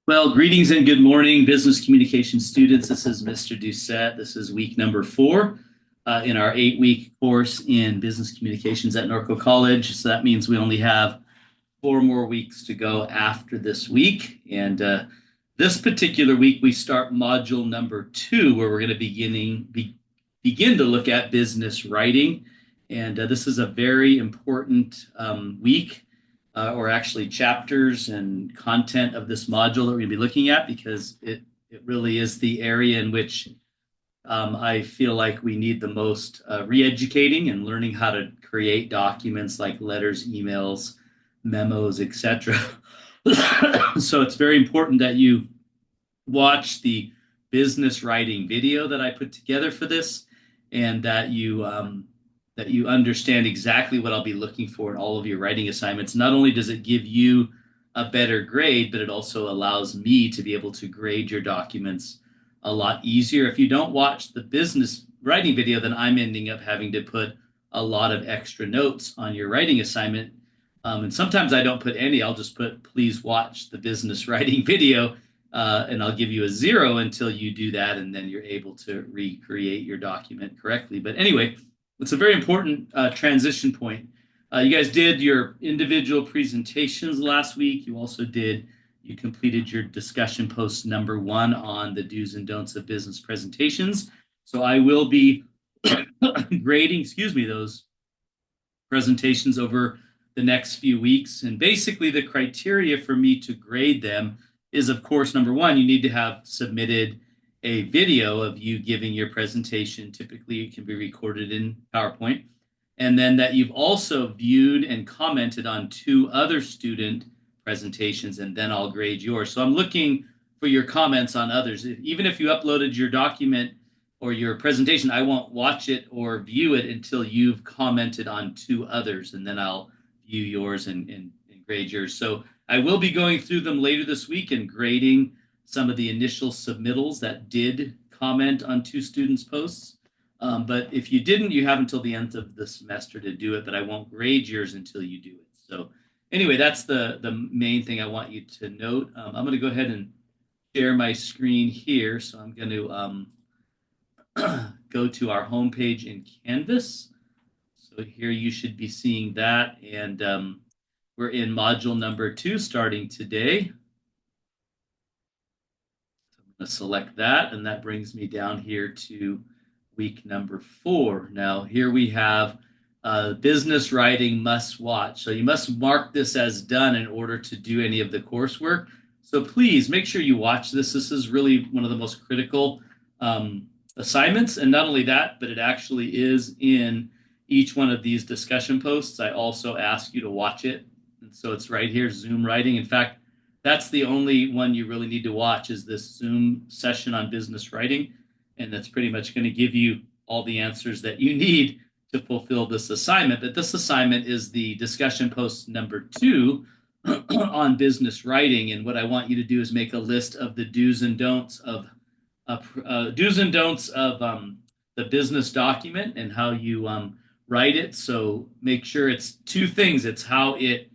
Well, greetings and good morning, business communication students. This is Mr. Doucette. This is week number 4 in our 8-week course in business communications at Norco College. So that means we only have 4 more weeks to go after this week. And this particular week, we start module number 2, where we're going to begin to look at business writing. And this is a very important week or actually chapters and content of this module that we're going to be looking at because it really is the area in which I feel like we need the most re-educating and learning how to create documents like letters, emails, memos, etc. So it's very important that you watch the business writing video that I put together for this, and that you understand exactly what I'll be looking for in all of your writing assignments. Not only does it give you a better grade, but it also allows me to be able to grade your documents a lot easier. If you don't watch the business writing video, then I'm ending up having to put a lot of extra notes on your writing assignment. And sometimes I don't put any. I'll just put, please watch the business writing video, and I'll give you a 0 until you do that, and then you're able to recreate your document correctly. But anyway, it's a very important transition point. You guys did your individual presentations last week. You completed your discussion post number 1 on the do's and don'ts of business presentations. So I will be grading, those presentations over the next few weeks. And basically, the criteria for me to grade them is, of course, number 1, you need to have submitted a video of you giving your presentation. Typically, it can be recorded in PowerPoint. And then that you've also viewed and commented on 2 other student presentations, and then I'll grade yours. So I'm looking for your comments on others. Even if you uploaded your document or your presentation, I won't watch it or view it until you've commented on 2 others, and then I'll view yours and grade yours. So I will be going through them later this week and grading some of the initial submittals that did comment on 2 students' posts. But if you didn't, you have until the end of the semester to do it, but I won't grade yours until you do it. So anyway, that's the main thing I want you to note. I'm going to go ahead and share my screen here. So I'm going to go to our homepage in Canvas. So here you should be seeing that. And we're in module number 2 starting today. So I'm going to select that, and that brings me down here to week number 4. Now, here we have business writing must watch. So you must mark this as done in order to do any of the coursework. So please make sure you watch this. This is really one of the most critical assignments. And not only that, but it actually is in each one of these discussion posts. I also ask you to watch it. And so it's right here, Zoom writing. In fact, that's the only one you really need to watch, is this Zoom session on business writing. And that's pretty much going to give you all the answers that you need to fulfill this assignment. But this assignment is the discussion post number 2 on business writing. And what I want you to do is make a list of the do's and don'ts of the business document and how you write it. So make sure it's 2 things. It's how it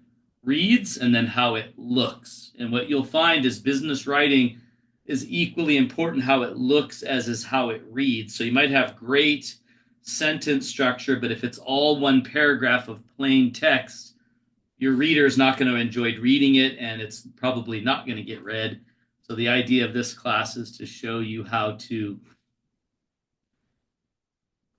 reads and then how it looks. And what you'll find is business writing is equally important how it looks as is how it reads. So you might have great sentence structure, but if it's all one paragraph of plain text, your reader is not going to enjoy reading it, and it's probably not going to get read. So the idea of this class is to show you how to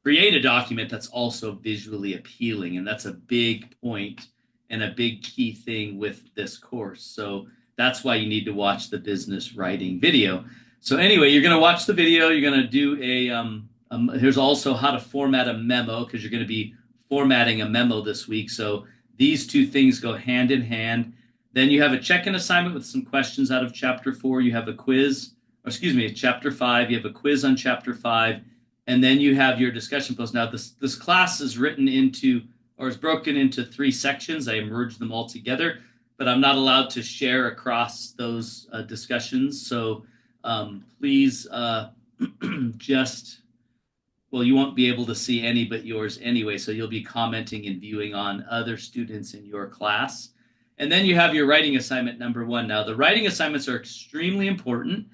create a document that's also visually appealing. And that's a big point and a big key thing with this course. So that's why you need to watch the business writing video. So anyway, you're going to watch the video. You're going to do here's also how to format a memo, because you're going to be formatting a memo this week. So these 2 things go hand in hand. Then you have a check-in assignment with some questions out of chapter 4. You have a quiz, chapter 5. You have a quiz on chapter 5. And then you have your discussion post. Now, this class is written into, or is broken into 3 sections. I merged them all together, but I'm not allowed to share across those discussions. So please you won't be able to see any but yours anyway. So you'll be commenting and viewing on other students in your class. And then you have your writing assignment number 1. Now, the writing assignments are extremely important.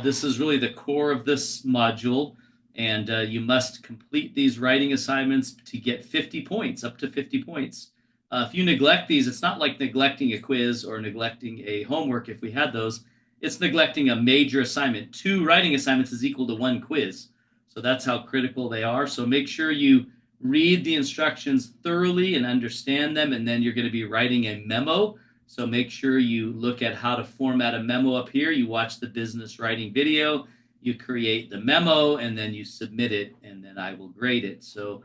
This is really the core of this module, and you must complete these writing assignments to get 50 points, up to 50 points. If you neglect these, it's not like neglecting a quiz or neglecting a homework if we had those. It's neglecting a major assignment. 2 writing assignments is equal to 1 quiz. So that's how critical they are. So make sure you read the instructions thoroughly and understand them, and then you're going to be writing a memo. So make sure you look at how to format a memo up here. You watch the business writing video, you create the memo, and then you submit it, and then I will grade it. So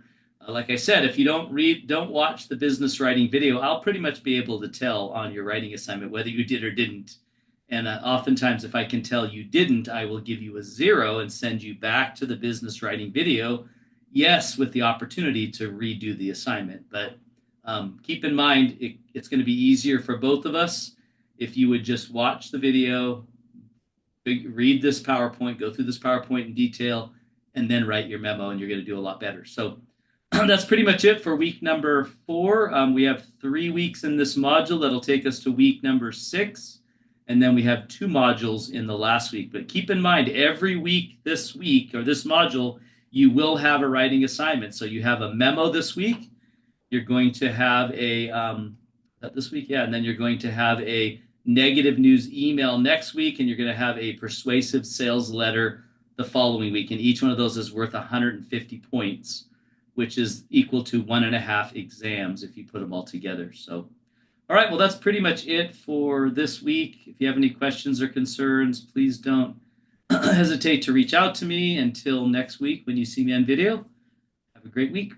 like I said, if you don't watch the business writing video, I'll pretty much be able to tell on your writing assignment whether you did or didn't. And oftentimes, if I can tell you didn't, I will give you a 0 and send you back to the business writing video. Yes, with the opportunity to redo the assignment. But keep in mind, it's going to be easier for both of us if you would just watch the video, read this PowerPoint, go through this PowerPoint in detail, and then write your memo, and you're going to do a lot better. So that's pretty much it for week number 4. We have 3 weeks in this module. That'll take us to week number 6. And then we have 2 modules in the last week. But keep in mind, every week this module, you will have a writing assignment. So you have a memo this week. You're going to have and then you're going to have a negative news email next week, and you're going to have a persuasive sales letter the following week. And each one of those is worth 150 points, which is equal to 1.5 exams if you put them all together. So, all right, well, that's pretty much it for this week. If you have any questions or concerns, please don't hesitate to reach out to me. Until next week when you see me on video, have a great week.